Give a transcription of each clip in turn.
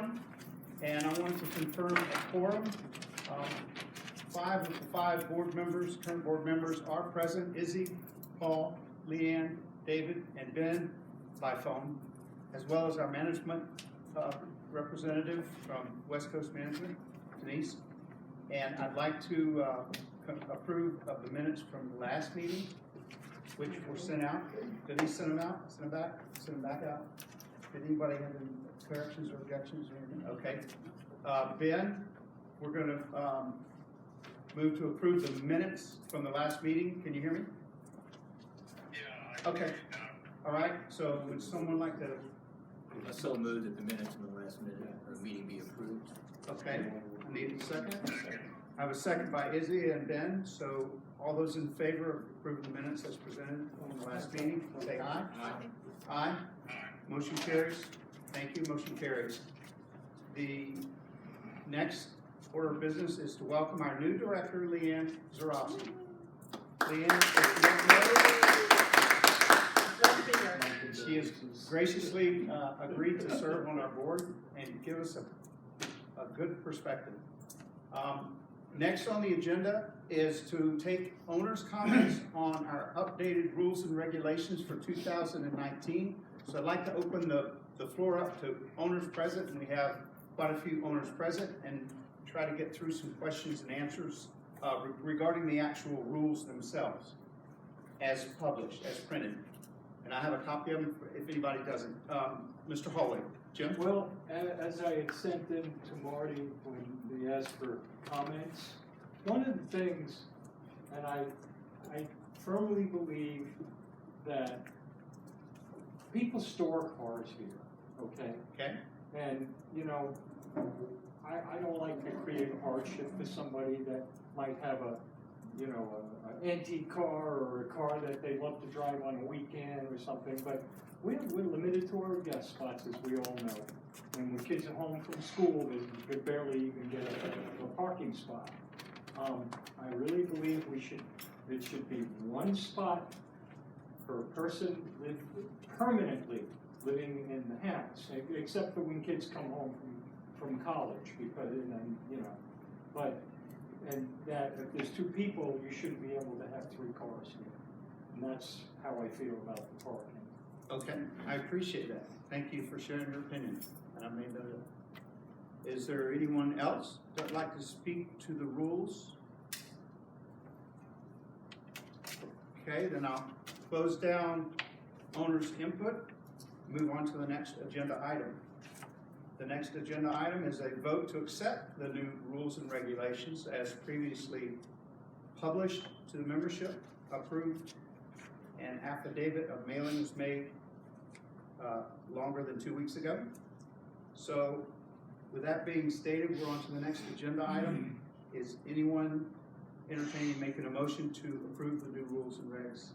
item, and I wanted to confirm a quorum. 5 of the 5 board members, current board members, are present: Izzy, Paul, Leanne, David, and Ben by phone, as well as our management representative from West Coast Management, Denise. And I'd like to approve of the minutes from the last meeting, which were sent out. Denise sent them out, sent them back, sent them back out. Did anybody have any corrections or objections or anything? Okay. Ben, we're gonna move to approve the minutes from the last meeting. Can you hear me? Yeah. Okay. All right, so would someone like to? I so moved that the minutes from the last meeting be approved. Okay, I need a second. I have a second by Izzy and Ben, so all those in favor of approving the minutes as presented from the last meeting, say aye. Aye. Aye. Motion carries. Thank you, motion carries. The next order of business is to welcome our new director, Leanne Zarowski. Leanne, if you don't know, she has graciously agreed to serve on our board and give us a good perspective. Next on the agenda is to take owners' comments on our updated rules and regulations for 2019. So I'd like to open the floor up to owners present, and we have quite a few owners present, and try to get through some questions and answers regarding the actual rules themselves as published, as printed. And I have a copy of them if anybody doesn't. Mr. Hallway. Jim? Well, as I had sent in to Marty when he asked for comments, one of the things, and I firmly believe that people store cars here, okay? Okay. And, you know, I don't like to create a hardship for somebody that might have an antique car or a car that they love to drive on a weekend or something, but we're limited to our guest spots, as we all know. And when kids are home from school, they could barely even get a parking spot. I really believe it should be one spot per person permanently living in the house, except for when kids come home from college, because and that if there's 2 people, you shouldn't be able to have 3 cars here. And that's how I feel about the parking. Okay, I appreciate that. Thank you for sharing your opinion, and I made that up. Is there anyone else that'd like to speak to the rules? Okay, then I'll close down owner's input, move on to the next agenda item. The next agenda item is a vote to accept the new rules and regulations as previously published to the membership, approved. An affidavit of mailing was made longer than 2 weeks ago. So with that being stated, we're on to the next agenda item. Is anyone entertaining making a motion to approve the new rules and regs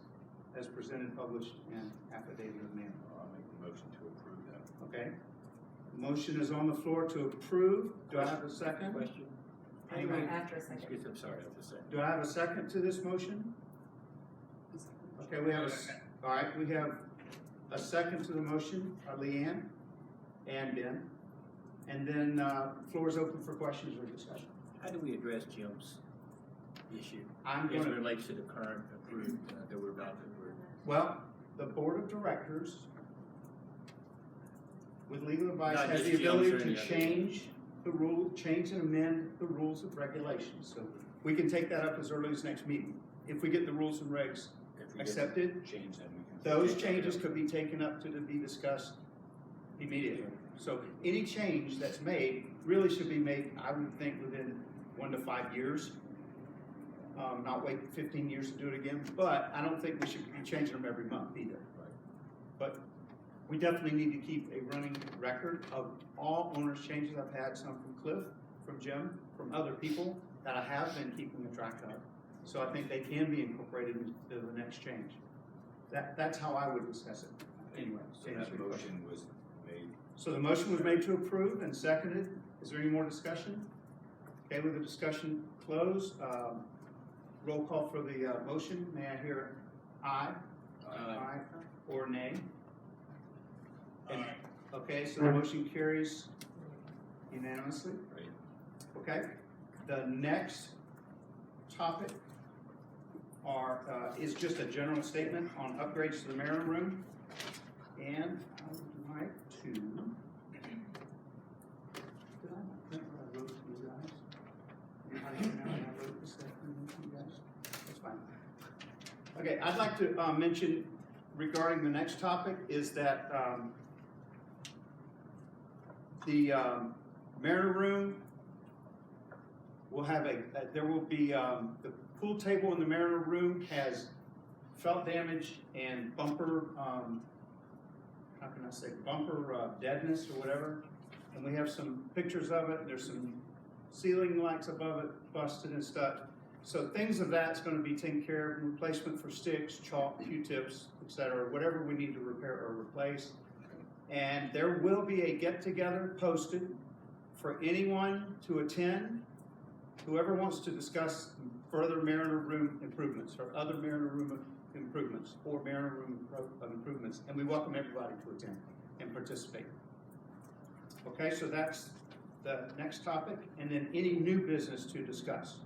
as presented, published, and affidavit of mailing? I'll make the motion to approve that. Okay. Motion is on the floor to approve. Do I have a second? Question? Anyway, After a second. Excuse me, I'm sorry, after a second. do I have a second to this motion? Okay, we have all right, we have a second to the motion, Leanne and Ben. And then floor is open for questions or discussion. How do we address Jim's issue I'm as going it to, relates to the current approved that we're about to approve? well, the board of directors with legal advice Not has just the Jim's ability or to any other. change and amend the rules of regulations. So we can take that up as early as next meeting. If we get the rules and regs If we accepted, change them, we can. those changes could be taken up to be discussed immediately. So any change that's made really should be made, I would think, within 1 to 5 years. Not wait 15 years to do it again, but I don't think we should be changing them every month either. But we definitely need to keep a running record of all owners' changes. I've had some from Cliff, from Jim, from other people that I have been keeping a track of. So I think they can be incorporated into the next change. That's how I would discuss it. Anyway, So that motion was made. So the motion was made to approve and seconded. Is there any more discussion? Okay, with the discussion closed, roll call for the motion. May I hear aye? Aye. Or nay? And- Okay, so the motion carries unanimously. Right. Okay, the next topic is just a general statement on upgrades to the Marin Room. And I would like to, did I not print what I wrote to you guys? Anybody remember when I wrote this stuff to you guys? That's fine. Okay, I'd like to mention regarding the next topic is that the Marin Room will have there will be, the pool table in the Mariner Room has felt damage and bumper, how can I say, bumper deadness or whatever. And we have some pictures of it. There's some ceiling lights above it busted and stuff. So things of that's going to be taken care of, replacement for sticks, chalk, Q-tips, etc., whatever we need to repair or replace. And there will be a get-together posted for anyone to attend, whoever wants to discuss further Mariner Room improvements or other Mariner Room improvements or Mariner Room improvements, and we welcome everybody to attend and participate. Okay, so that's the next topic, and then any new business to discuss.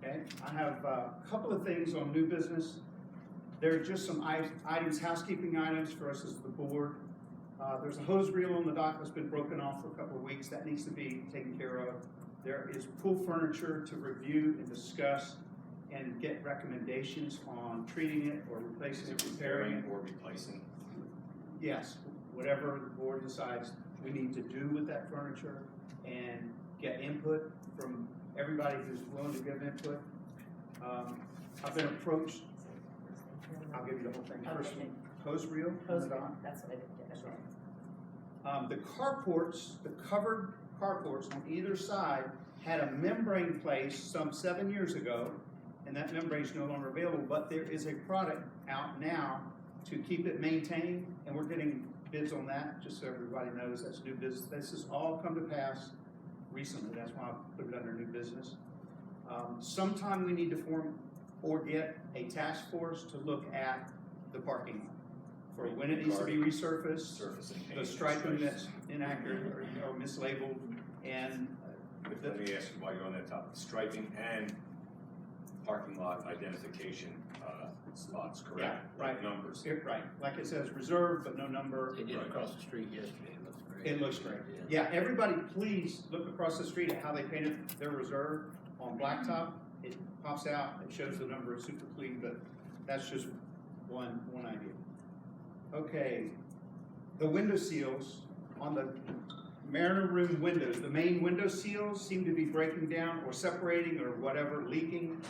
Okay, I have a couple of things on new business. There are just some items, housekeeping items for us as the board. There's a hose reel on the dock that's been broken off for a couple of weeks. That needs to be taken care of. There is pool furniture to review and discuss and get recommendations on treating it or replacing it, repairing it. Or replacing. Yes, whatever the board decides we need to do with that furniture and get input from everybody who's willing to give input. I've been approached, I'll give you the whole thing. First, hose reel on the dock. That's what I didn't get. The carports, the covered carports on either side had a membrane placed some 7 years ago, and that membrane is no longer available, but there is a product out now to keep it maintained, and we're getting bids on that, just so everybody knows that's new business. This has all come to pass recently, that's why I put it under new business. Sometime we need to form or get a task force to look at the parking lot for when it needs to be resurfaced, Surface and paint. the striping that's inaccurate or mislabeled, and Let me ask you, while you're on that topic, striping and parking lot identification spots, correct? Yeah, right. Numbers. right, like it says reserved, but no number. They did it across the street yesterday, it looks great. It looks great. Yeah, everybody please look across the street at how they painted their reserve on blacktop. It pops out, it shows the number, it's super clean, but that's just one idea. Okay, the window seals on the Mariner Room windows, the main window seals seem to be breaking down or separating or whatever, leaking.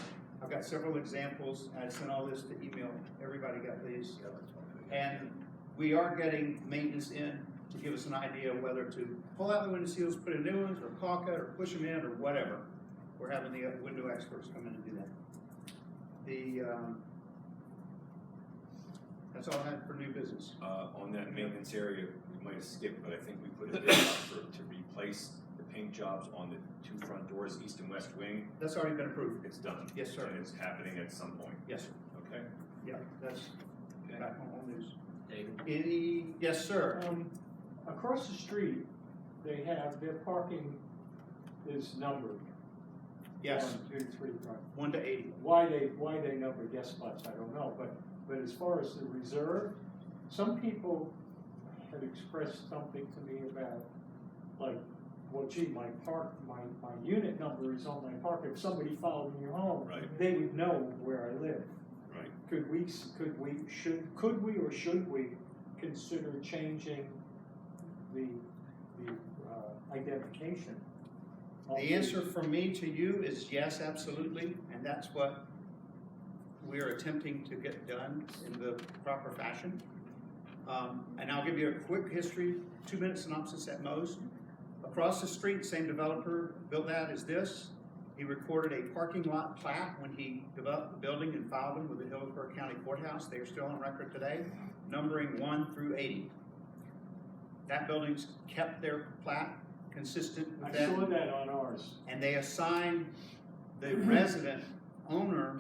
I've got several examples. I sent all this to email. Everybody got these. And we are getting maintenance in to give us an idea of whether to pull out the window seals, put in new ones, or caulk it, or push them in, or whatever. We're having the window experts come in and do that. That's all I had for new business. On that maintenance area, we might have skipped, but I think we put a bid out to replace the paint jobs on the two front doors, east and west wing. That's already been approved. It's done. Yes, sir. And it's happening at some point. Yes, sir. Okay. Yeah, that's Okay. back on all news. David? Yes, sir. Across the street, they have, their parking is numbered. Yes, 1, 2, 3, 4. 1 to 80. Why they number guest spots, I don't know, but as far as the reserve, some people have expressed something to me about, like, well, gee, my unit number is on my park. If somebody followed me home, Right. they would know where I live. Right. Could we or should we consider changing the identification? of The answer from me to you is yes, absolutely, and that's what we are attempting to get done in the proper fashion. And I'll give you a quick history, 2-minute synopsis at most. Across the street, same developer built that as this. He recorded a parking lot plat when he developed the building and filed them with the Hillsborough County Courthouse. They are still on record today, numbering 1 through 80. That building's kept their plat consistent I with that. saw that on ours. And they assigned the resident owner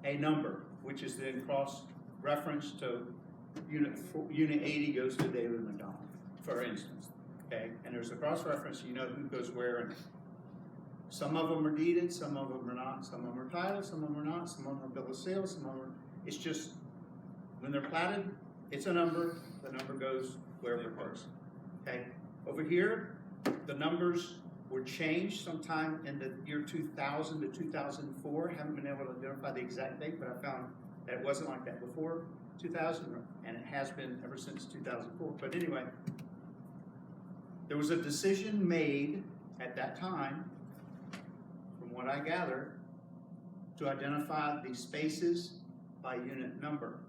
a number, which is then cross-referenced to unit 80 goes to David McDonald, for instance. okay? And there's a cross-reference, you know who goes where, and some of them are deeded, some of them are not, some of them are titled, some of them are not, some of them are bill of sale, some of them are, it's just, when they're platted, it's a number, the number goes wherever it goes, okay? Over here, the numbers were changed sometime in the year 2000 to 2004. Haven't been able to identify the exact date, but I found that it wasn't like that before 2000, and it has been ever since 2004. But anyway, there was a decision made at that time, from what I gather, to identify the spaces by unit number.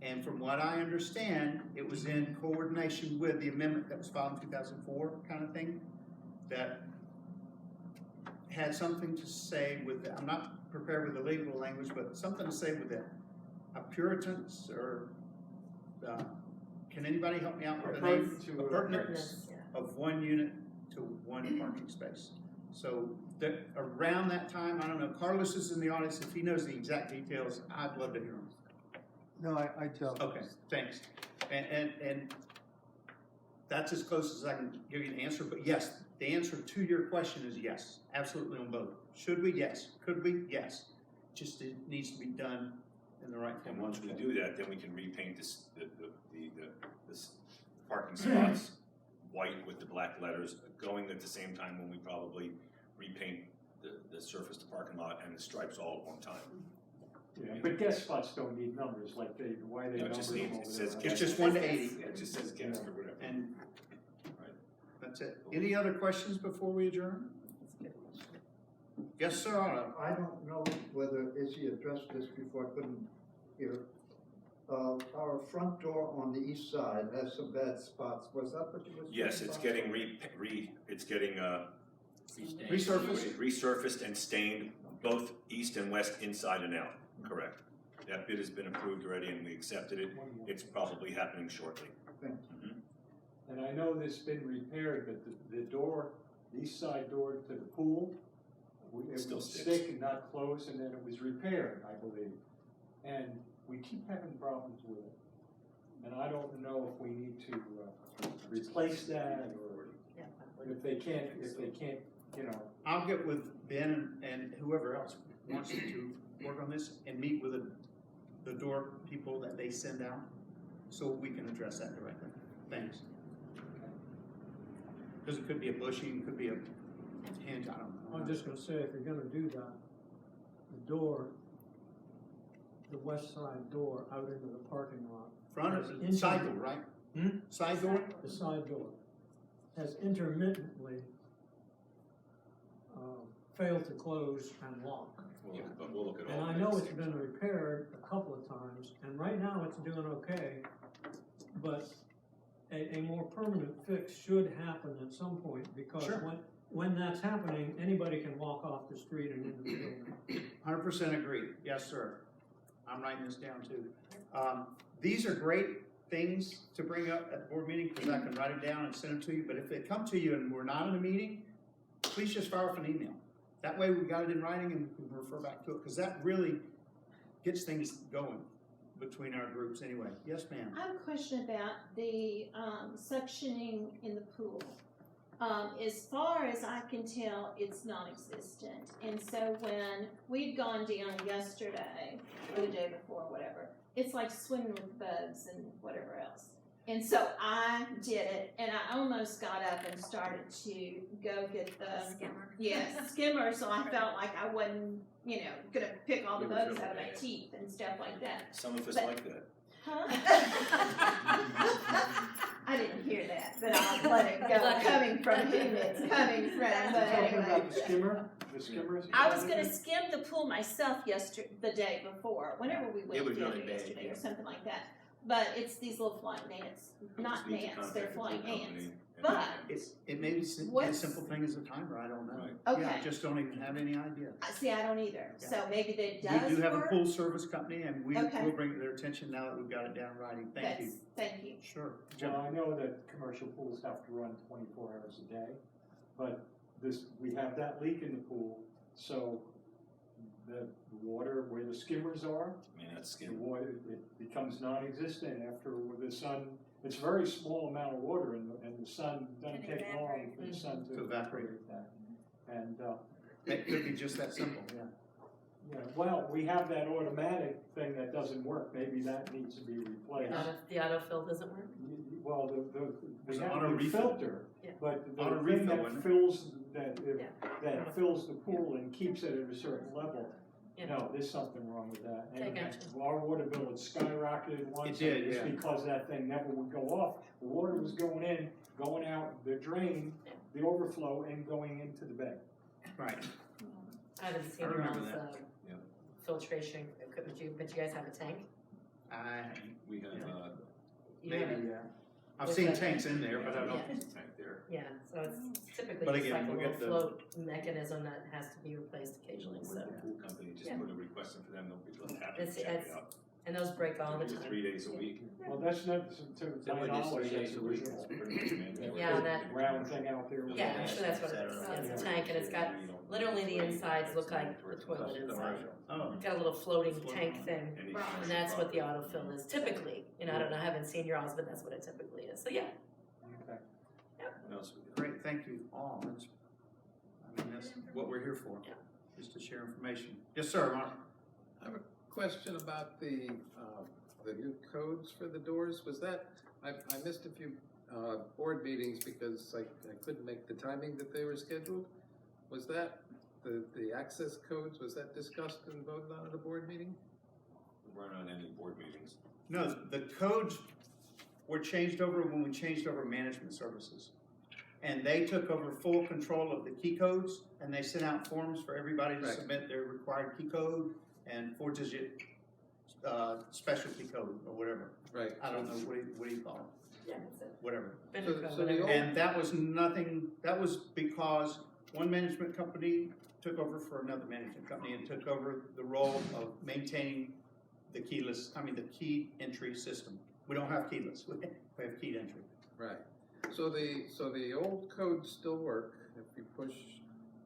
And from what I understand, it was in coordination with the amendment that was filed in 2004 kind of thing, that had something to say with, I'm not prepared with the legal language, but something to say with the Puritans, or, can anybody help me out with the name? Appurtenance of one unit to one parking space. So around that time, I don't know, Carlos is in the audience, if he knows the exact details, I'd love to hear him. No, I don't. Okay, thanks. And that's as close as I can give you an answer, but yes, the answer to your question is yes, absolutely on both. Should we? Yes. Could we? Yes. Just it needs to be done in the right And form. once we do that, then we can repaint the parking spots white with the black letters, going at the same time when we probably repaint the surface, the parking lot, and the stripes all at one time. Yeah, but guest spots don't need numbers like they, why they No, it number just them needs, over it there. says It's guest. just 1 to 80, Yeah, it just says guest or whatever. and Right. that's it. Any other questions before we adjourn? Yes, sir, Otto. I don't know whether Izzy addressed this before, I couldn't hear. Our front door on the east side has some bad spots, was that what you were saying? Yes, it's about? getting it's getting, Resurfaced? resurfaced and stained, both east and west, inside and out, correct. That bid has been approved already and we accepted it. It's probably happening shortly. And I know this been repaired, but the door, the east side door to the pool, it Still was sticks. thick and not closed, and then it was repaired, I believe. And we keep having problems with it. And I don't know if we need to replace that, or if they can't, you know. I'll get with Ben and whoever else wants to work on this and meet with the door people that they send out, so we can address that directly. Thanks. Because it could be a bushing, it could be a hinge, I don't know. I'm just gonna say, if you're gonna do that, the door, the west side door out into the parking lot, Front or Inside. side door, right? Side door? the side door, has intermittently failed to close and lock. But we'll look at all. And I of it know at the it's same been time. repaired a couple of times, and right now it's doing okay, but a more permanent fix should happen at some point, because Sure. when that's happening, anybody can walk off the street and into the building. 100% agree. Yes, sir. I'm writing this down too. These are great things to bring up at the board meeting because I can write them down and send them to you. But if they come to you and we're not in a meeting, please just fire off an email. That way we got it in writing and we can refer back to it because that really gets things going between our groups anyway. Yes, ma'am. I have a question about the suctioning in the pool. As far as I can tell, it's non-existent. And so when we'd gone down yesterday, or the day before, whatever, it's like swimming with bugs and whatever else. And so I did it, and I almost got up and started to go get the Skimmer. skimmer, so I felt like I wasn't, gonna pick all the You were bugs feeling out of my bad. teeth and stuff like that. Some of us But- like that. I didn't hear that, but I'll let it go, coming from whom it's coming from, but You're talking anyway. about the skimmers? I was gonna skim the pool myself the day before, whenever we It went was down really there bad, yesterday or yeah. something like that. But it's these little flying ants, not Just need to ants, they're contact the flying pool company ants. and- But- It may be a What's- simple thing as a timer. I don't know. Right. Yeah, Okay. I just don't even have any idea. See, I don't either, so Yeah. maybe that does We do have a work. pool service company and we Okay. will bring it to their attention now that we've got it down in writing. Thank you. Thank you. Sure. Well, I know that commercial pools have to run 24 hours a day, but we have that leak in the pool, so the water where the skimmers are, I mean, that's the skin. water, it becomes non-existent after the sun it's a very small amount of water and the sun doesn't Can take long for the sun To to evaporate. evaporate that. And, It could be just that simple. yeah, well, we have that automatic thing that doesn't work, maybe that needs to be replaced. The autofill doesn't work? Well, There's we an have auto the refill. filter, Yeah. but the Auto thing refill, that isn't it? fills, Yeah. that fills the pool and keeps it at a certain level. Yeah. No, there's something wrong with that. Okay, And gotcha. our water bill had skyrocketed once. It did, and it's yeah. because that thing never would go off. The water was going in, going out the drain, the overflow, and going into the bay. Right. I haven't seen I your remember all's, that. Yeah. filtration equipment, but you guys have a tank? We have, You have Maybe, a- yeah. I've With seen the- tanks in there, but I don't. Yeah. tank there. Yeah, so it's typically But just again, like a we'll little get float mechanism that has to be replaced occasionally, With so. the pool company, just Yeah. put a request in for them, they'll be happy to It's- check it it's- out. And those break all the It's time. 3 days a week. Well, that's not, to my Typically it's 3 knowledge, that's days a week. original. It's pretty much mandatory. Yeah, and that- Round thing out there. with Yeah, the- I'm sure that's what it is. Yeah, it's a tank and it's got, literally the insides look like the toilet inside. Oh, It's got a little floating tank thing, Any and commercial that's what the property. autofill is typically. You know, I don't know, I haven't seen your all's, but that's what it typically is. So yeah, Okay. What else we got? great, thank you all. That's what we're here for, Yeah. is to share information. Yes, sir, Mark. I have a question about the new codes for the doors. Was that, I missed a few, board meetings because I couldn't make the timing that they were scheduled. Was that, the access codes, was that discussed and voted on at a board meeting? We weren't on any board meetings. No, the codes were changed over when we changed over management services. And they took over full control of the key codes, and they sent out forms for everybody to Right. submit their required key code and 4-digit, specialty code or whatever. Right. I don't know, what do you call it? yeah, that's it. Whatever. Vendor So- code, so the whatever. old- And that was nothing, that was because one management company took over for another management company and took over the role of maintaining the the key entry system. We don't have keyless, we have keyed entry. Right. So the old codes still work. If you push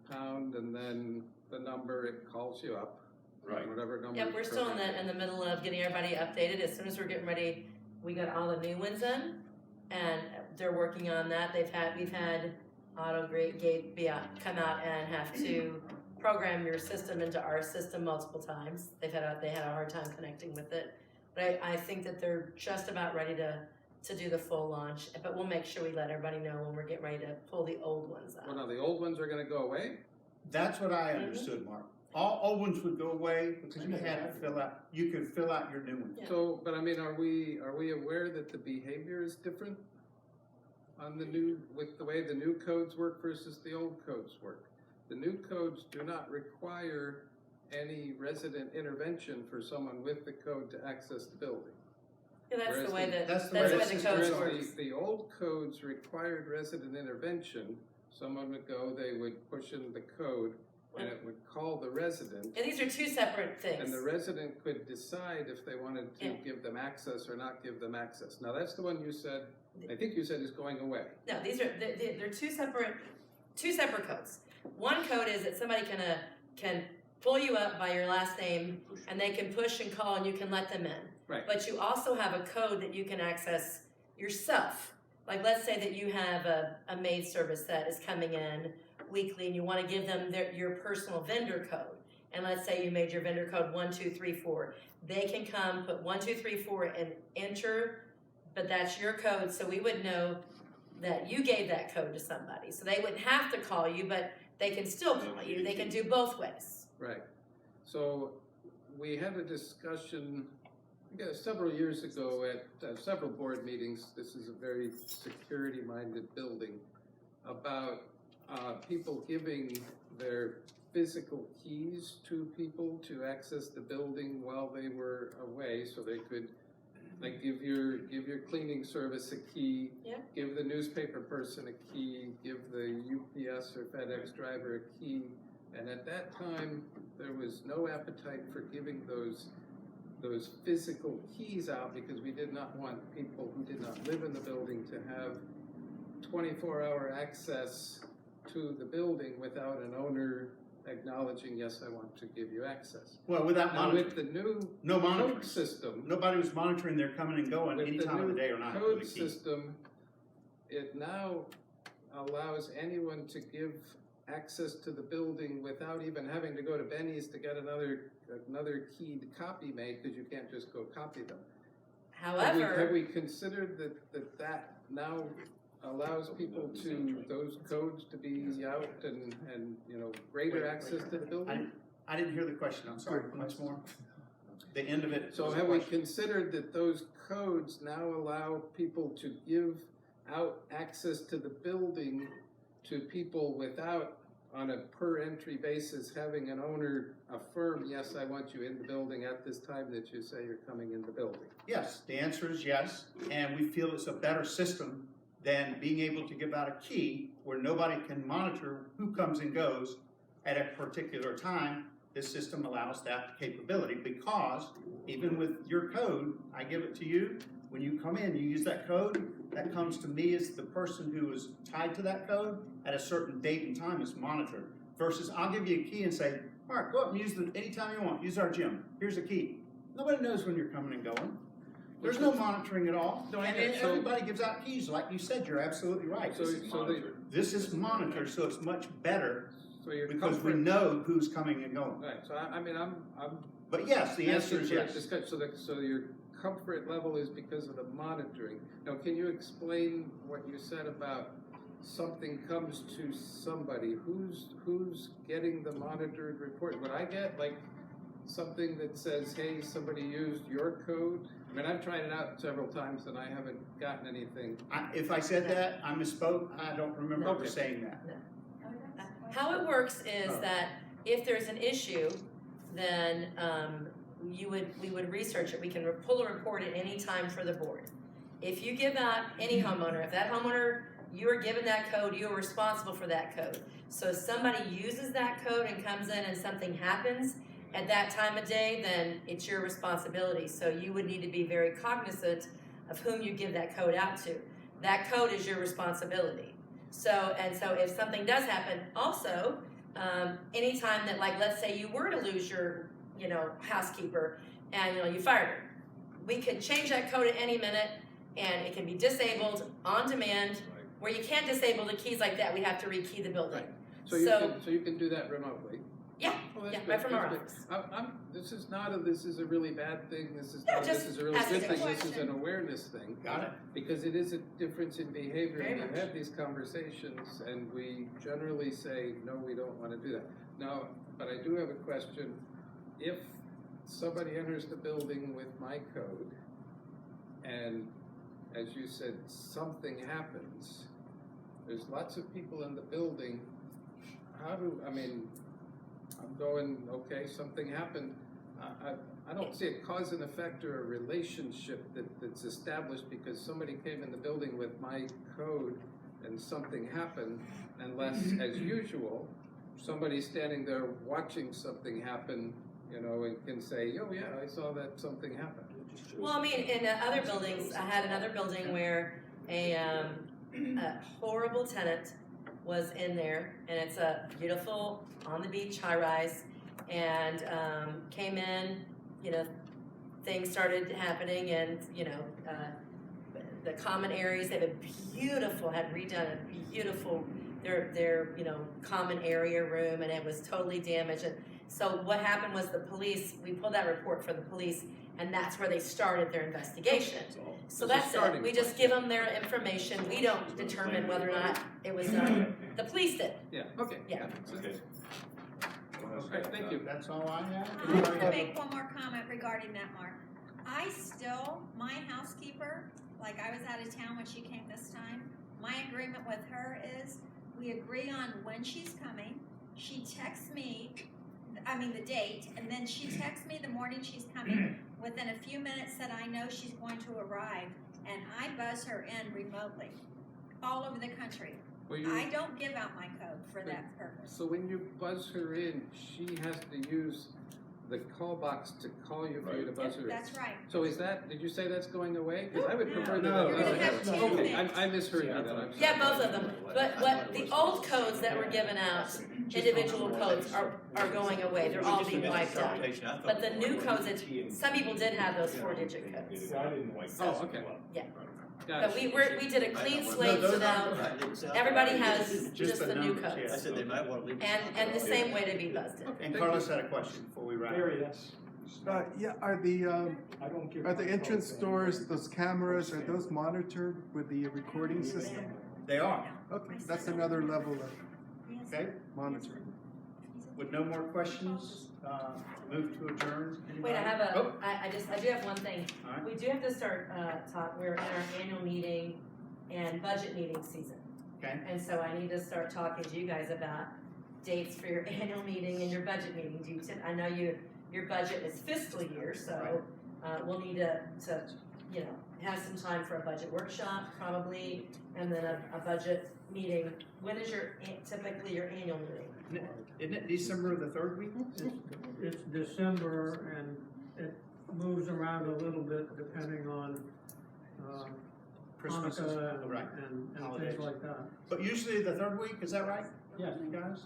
pound and then the number, it calls you up. Right. Whatever number. Yep, we're it's still in programmed. the middle of getting everybody updated. As soon as we're getting ready, we got all the new ones in, and they're working on that. We've had AutoGate come out and have to program your system into our system multiple times. They had a hard time connecting with it, but I think that they're just about ready to do the full launch. But we'll make sure we let everybody know when we're getting ready to pull the old ones Well, out. now the old ones are gonna go away? That's what I understood, Mark. All old ones would go away because you could fill out your new ones. Yeah. So, but I mean, are we aware that the behavior is different on the new, with the way the new codes work versus the old codes work? The new codes do not require any resident intervention for someone with the code to access the building. Yeah, that's Whereas the way that, that's that's the the way way the the system codes Whereas works. the old codes required resident intervention. Someone would go, they would push in the code, and it would call the resident. And these are two separate things. And the resident could decide if they wanted to Yeah. give them access or not give them access. Now, that's the one you said, I think you said is going away. No, these are they're two separate codes. One code is that somebody can pull you up by your last name, and they can push and call, and you can let them in. Right. But you also have a code that you can access yourself. Like, let's say that you have a maid service that is coming in weekly, and you want to give them your personal vendor code. And let's say you made your vendor code 1234. They can come, put 1234, and enter. But that's your code, so we would know that you gave that code to somebody. So they wouldn't have to call you, but they can still call you. They can do both ways. Right. So we had a discussion, I guess, several years ago at several board meetings. This is a very security-minded building, about people giving their physical keys to people to access the building while they were away, so they could, like, give your cleaning service a key, Yeah. give the newspaper person a key, give the UPS or FedEx driver a key. And at that time, there was no appetite for giving those physical keys out because we did not want people who did not live in the building to have 24-hour access to the building without an owner acknowledging, yes, I want to give you access. Well, without Now, monitoring, with the new no monitoring. code system, Nobody was monitoring their coming and going with any the time of the new day or night code with a key. system, it now allows anyone to give access to the building without even having to go to Benny's to get another keyed copy made, because you can't just go copy them. Have However, we considered that now allows people to, those codes to be out and, you know, greater access to the building? I didn't hear the question, I'm sorry, once more. The end of it. So was a have we question. considered that those codes now allow people to give out access to the building to people without, on a per entry basis, having an owner affirm, yes, I want you in the building at this time that you say you're coming in the building? Yes, the answer is yes, and we feel it's a better system than being able to give out a key where nobody can monitor who comes and goes at a particular time. This system allows that capability because even with your code, I give it to you, when you come in, you use that code, that comes to me as the person who is tied to that code at a certain date and time is monitored. Versus I'll give you a key and say, Mark, go up and use it anytime you want, use our gym, here's a key. Nobody knows when you're coming and going. There's no monitoring at all. No, I And get it. So- everybody gives out keys, like you said, you're absolutely right. So, This is monitored, so it's much better so your because we comfort, know who's coming and going. right, so I mean, I'm But yes, the answer asking is for a yes. discussion, so your comfort level is because of the monitoring. Now, can you explain what you said about something comes to somebody, who's getting the monitored report? Would I get like something that says, hey, somebody used your code? I mean, I've tried it out several times and I haven't gotten anything. If I said that, I misspoke, I don't remember ever Okay. saying that. how it works is Oh. that if there's an issue, then we would research it. We can pull a report at any time for the board. If you give out any homeowner, if that homeowner, you are given that code, you are responsible for that code. So if somebody uses that code and comes in and something happens at that time of day, then it's your responsibility. So you would need to be very cognizant of whom you give that code out to. That code is your responsibility. So if something does happen, also, anytime that, like, let's say you were to lose your, housekeeper and, you fired her, we could change that code at any minute and it can be disabled on demand. Where you can't disable the keys like that, we have to rekey the building. Right. So you can do that remotely? Yeah, Well, that's yeah, good, right from our that's good. office. This is a really bad thing, this is No, not, just this is a really ask good a thing, this is question. an awareness thing. Got it? Because it is a difference in behavior, Very and much. we have these conversations, and we generally say, no, we don't wanna do that. Now, but I do have a question, if somebody enters the building with my code, and as you said, something happens, there's lots of people in the building, I'm going, okay, something happened. I don't see a cause and effect or a relationship that's established because somebody came in the building with my code and something happened, unless, as usual, somebody standing there watching something happen, and can say, oh yeah, I saw that something happened. Well, I mean, in other buildings, I had another building where a horrible tenant was in there, and it's a beautiful on the beach high rise, and came in, things started happening, and the common areas, they had redone a beautiful their common area room, and it was totally damaged. And so what happened was we pulled that report for the police, and that's where they started their investigation. So That's a that's it. starting We just give them their information. We don't determine whether or not it was done. The police did. Yeah, okay. Yeah. Okay. Okay, thank you. That's all I have. I want to make one more comment regarding that, Mark. My housekeeper, like I was out of town when she came this time, my agreement with her is we agree on when she's coming. She texts me, the date, and then she texts me the morning she's coming. Within a few minutes that I know she's going to arrive, and I buzz her in remotely, all over the country. I don't give out my code for that purpose. So when you buzz her in, she has to use the call box to call you for you to buzzer. That's right. So is that, did you say that's going away? Because I would prefer that. No. You're gonna have two Okay, things. I misheard you then, I'm sorry. Yeah, both of them, but what, the old codes that were given out, individual codes are going away, they're all being wiped out. But the new codes, some people did have those 4-digit codes. Oh, okay. Yeah. Got But it. we did a clean slate, so now everybody has just the new numbers, codes. yeah. I said they might wanna leave. And the same way to be buzzed in. And Carlos had a question before we wrap. Mary, that's, Yeah, are the I don't give. are the my entrance phone doors, those cameras, are those monitored with the recording system? They are, Okay, that's another level of okay? monitoring. With no more questions, move to adjourn. Wait, I have Oh, I do have one thing. all right. We do have to start, we're in our annual meeting and budget meeting season. Okay. And so I need to start talking to you guys about dates for your annual meeting and your budget meeting. I know your budget is fiscal year, so, we'll need to, you know, have some time for a budget workshop probably, and then a budget meeting. When is typically your annual meeting? Isn't it December the third week? It's December and it moves around a little bit depending on, Christmas is, Hanukkah right. and Holidays. things like that. But usually the third week, is that right? Yes. You guys?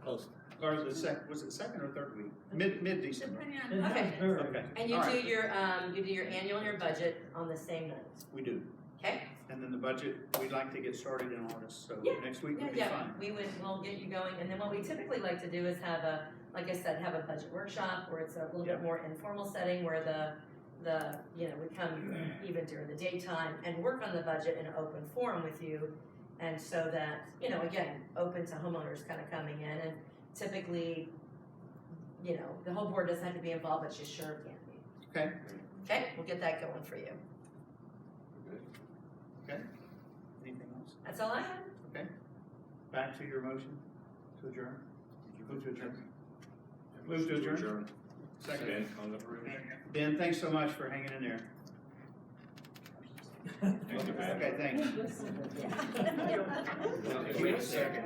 Close. Or the was it second or third week? Mid-December. Depending It on. has Okay. varied. Okay. And you All do right. your annual and your budget on the same night, We do. okay? And then the budget, we'd like to get started in August, so Yeah. next week Yeah, would be yeah, fine. we'll get you going, and then what we typically like to do is have a, like I said, have a budget workshop where it's a little Yeah. bit more informal setting where we come even during the daytime and work on the budget in an open forum with you. And so that, again, open to homeowners kind of coming in, and typically, the whole board doesn't have to be involved, but you sure can be. Okay. Okay, we'll get that going for you. Anything else? That's all I have. Back to your motion to adjourn. Move to adjourn. Move to adjourn. Second. Ben, hung up already? Ben, thanks so much for hanging in there. Thank you, Ben. Okay, thanks. Wait a second.